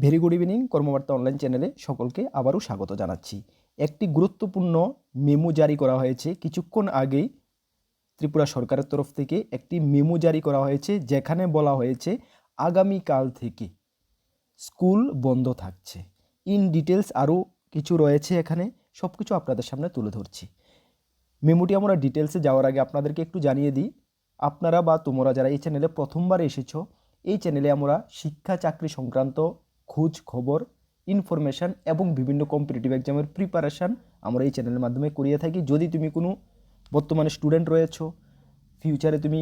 Very good evening, কর্মবার্তা online চ্যানেলে সকলকে আবারও স্বাগত জানাচ্ছি। একটি গুরুত্বপূর্ণ মেমো জারি করা হয়েছে কিছুক্ষণ আগেই। ত্রিপুরা সরকারের তরফ থেকে একটি মেমো জারি করা হয়েছে, যেখানে বলা হয়েছে আগামীকাল থেকে স্কুল বন্ধ থাকছে। ইন ডিটেলস আরও কিছু রয়েছে, এখানে সব কিছু আপনাদের সামনে তুলে ধরছি। মেমোটি আমরা ডিটেলসে যাওয়ার আগে আপনাদেরকে একটু জানিয়ে দিই, আপনারা বা তোমরা যারা এই চ্যানেলে প্রথমবার এসেছো, এই চ্যানেলে আমরা শিক্ষা চাকরি সংক্রান্ত খোঁজ খবর, ইনফরমেশান এবং বিভিন্ন কম্পিটিটিভ এক্সামের প্রিপারেশান আমরা এই চ্যানেলের মাধ্যমে করিয়ে থাকি। যদি তুমি কোনো বর্তমানে স্টুডেন্ট রয়েছো, ফিউচারে তুমি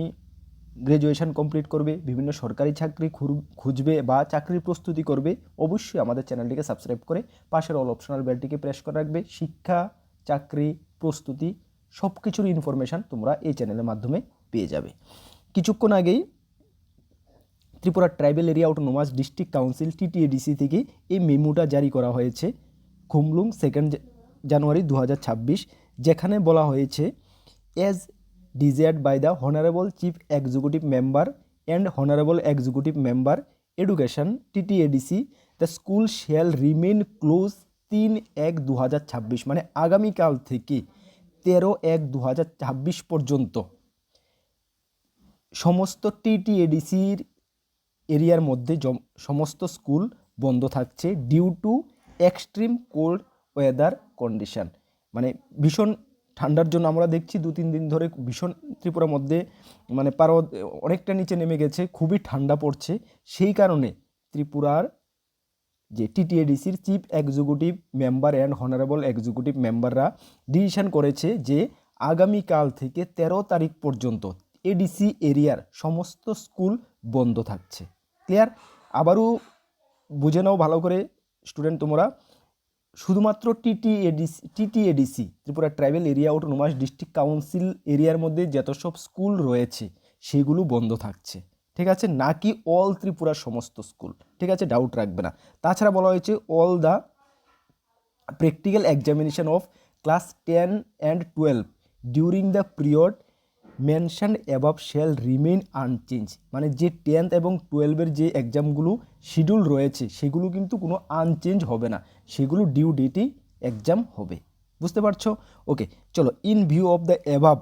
গ্র্যাজুয়েশন কমপ্লিট করবে, বিভিন্ন সরকারি চাকরি খুঁজবে বা চাকরির প্রস্তুতি করবে, অবশ্যই আমাদের চ্যানেলটিকে সাবস্ক্রাইব করে পাশের অল অপশনাল বেলটিকে প্রেস করে রাখবে। শিক্ষা, চাকরি, প্রস্তুতি সব কিছুর ইনফরমেশান তোমরা এই চ্যানেলের মাধ্যমে পেয়ে যাবে। কিছুক্ষণ আগেই Tripura tribal area autonomous district council TTADC থেকে এই মেমোটা জারি করা হয়েছে খুমলুং 2 জানুয়ারি 2026, যেখানে বলা হয়েছে as desired by the honourable chief executive member and honourable executive member education TTADC, the school shall remain close 3/1/2026, মানে আগামীকাল থেকে 13/1/2026 পর্যন্ত সমস্ত TTADCর এরিয়ার মধ্যে সমস্ত স্কুল বন্ধ থাকছে due to extreme cold weather condition. মানে ভীষণ ঠান্ডার জন্য আমরা দেখছি 2-3 দিন ধরে ভীষণ ত্রিপুরার মধ্যে মানে অনেকটা নিচে নেমে গেছে, খুবই ঠান্ডা পড়ছে। সেই কারণে ত্রিপুরার যে TTADCর chief executive member and honourable executive মেম্বাররা ডিসিশন করেছে যে আগামীকাল থেকে 13 তারিখ পর্যন্ত ADC এরিয়ার সমস্ত স্কুল বন্ধ থাকছে। ক্লিয়ার? আবারও বুঝে নাও ভালো করে স্টুডেন্ট তোমরা, শুধুমাত্র TTADC Tripura tribal area autonomous district council এরিয়ার মধ্যে যত সব স্কুল রয়েছে সেগুলো বন্ধ থাকছে, ঠিক আছে? নাকি অল ত্রিপুরার সমস্ত স্কুল, ঠিক আছে? ডাউট রাখবে না। তাছাড়া বলা হয়েছে all the practical examination of class 10 and 12 during the period mention above shall remain unchange, মানে যে 10th এবং 12-এর যে এক্সামগুলো শিডিউল রয়েছে সেগুলো কিন্তু কোনো আনচেঞ্জ হবে না, সেগুলো ডিউ ডেটেই এক্সাম হবে। বুঝতে পারছো? ওকে, চলো। In view of the above,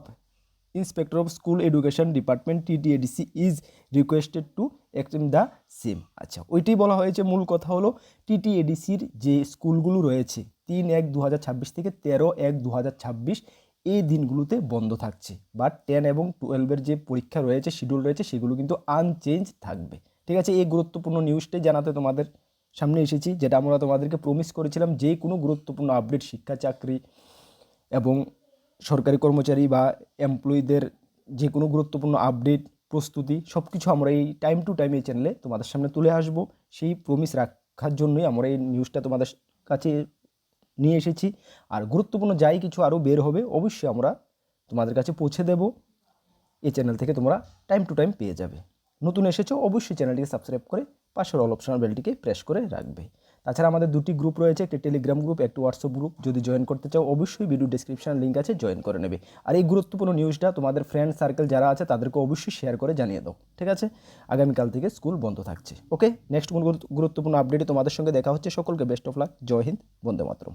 inspector of school education department TTADC is requested to extend the same. আচ্ছা, ওইটাই বলা হয়েছে। মূল কথা হলো TTADCর যে স্কুলগুলো রয়েছে 3/1/2026 থেকে 13/1/2026 এই দিনগুলোতে বন্ধ থাকছে, বাট 10 এবং 12-এর যে পরীক্ষা রয়েছে শিডিউল রয়েছে সেগুলো কিন্তু আনচেঞ্জ থাকবে, ঠিক আছে? এই গুরুত্বপূর্ণ নিউজটাই জানাতে তোমাদের সামনে এসেছি, যেটা আমরা তোমাদেরকে প্রমিস করেছিলাম যে কোনো গুরুত্বপূর্ণ আপডেট, শিক্ষা, চাকরি এবং সরকারি কর্মচারী বা এমপ্লয়ীদের যে কোনো গুরুত্বপূর্ণ আপডেট, প্রস্তুতি সব কিছু আমরা এই টাইম টু টাইম এই চ্যানেলে তোমাদের সামনে তুলে আসবো। সেই প্রমিস রাখার জন্যই আমরা এই নিউজটা তোমাদের কাছে নিয়ে এসেছি। আর গুরুত্বপূর্ণ যাই কিছু আরও বের হবে অবশ্যই আমরা তোমাদের কাছে পৌঁছে দেব। এই চ্যানেল থেকে তোমরা টাইম টু টাইম পেয়ে যাবে। নতুন এসেছো অবশ্যই চ্যানেলটিকে সাবস্ক্রাইব করে পাশের অল অপশনাল বেলটিকে প্রেস করে রাখবে। তাছাড়া আমাদের 2টি গ্রুপ রয়েছে, একটি টেলিগ্রাম গ্রুপ, একটি হোয়াটসঅ্যাপ গ্রুপ। যদি জয়েন করতে চাও অবশ্যই ভিডিও ডেসক্রিপশন লিঙ্ক আছে, জয়েন করে নেবে। আর এই গুরুত্বপূর্ণ নিউজটা তোমাদের ফ্রেন্ড সার্কেল যারা আছে তাদেরকে অবশ্যই শেয়ার করে জানিয়ে দাও, ঠিক আছে? আগামীকাল থেকে স্কুল বন্ধ থাকছে। ওকে, নেক্সট কোন গুরুত্বপূর্ণ আপডেটে তোমাদের সঙ্গে দেখা হচ্ছে। সকলকে বেস্ট অফ লাক। জয় হিন্দ, বন্দে মাতরম।